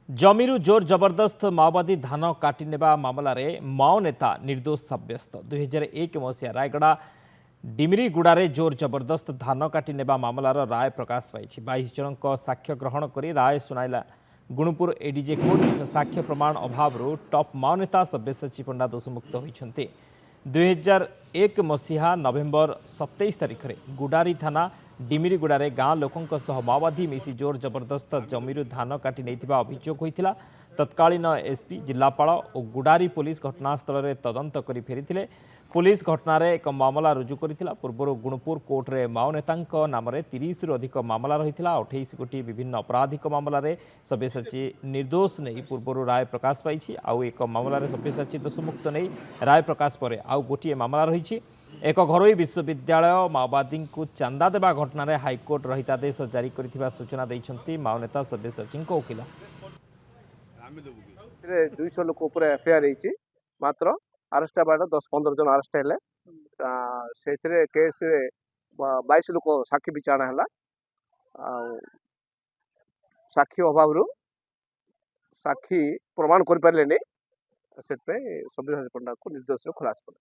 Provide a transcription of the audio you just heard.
जमीरु जोर जबरदस्त माओवादी धान काटी नेबा मामलारे माओ नेता निर्दोष सब्यस्त 2001 मसीहा रायगड़ा डिमरीगुड़ारे जोर जबरदस्त धान काटी नेबा मामलार राय प्रकाश पाई 22 जनक साक्ष्य ग्रहण कर राय सुनाइला गुणुपुर एडीजे कोर्ट साक्ष्य प्रमाण अभाव टॉप माओ नेता सब्यसाची पंडा दोषमुक्त होती 2001 मसीहा नवेम्बर 27 तारिख में गुडारी थाना डिमिरीगुड़ारे गाँ लोकों सह माओवादी मिसी जोर जबरदस्त जमीरु धान काटी नहीं अभियोग होता तत्कालीन एसपी जिलापाल और गुडारी पुलिस घटनास्थल में तदंत कर फेरी पुलिस घटना एक मामला रुजु कर पूर्व गुणुपुर कोर्टे माओ नेता नाम 30 रु अधिक मामला रही 28 गोटी विभिन्न आपराधिक मामलें सब्यसाची निर्दोष नहीं पूर्व राय प्रकाश पाई आउ एक मामलें सब्यसाची दोषमुक्त नहीं राय प्रकाश पर आउ गोटे मामला रही एक घरोई विश्वविद्यालय माओवादी को चांदा देवा घटना हाइकोर्ट रहितादेश जारी कर सूचना देते माओ नेता सब्यसाची वकिल 200 लोक एफआईआर मात्र अरेस्ट बाट 10-15 जन अरेस्ट है से केस 22 लोक साक्षी विचारणा है साक्षी अभाव साक्षी प्रमाण कर पारे सब्यसाची पंडा को निर्दोष खुलासा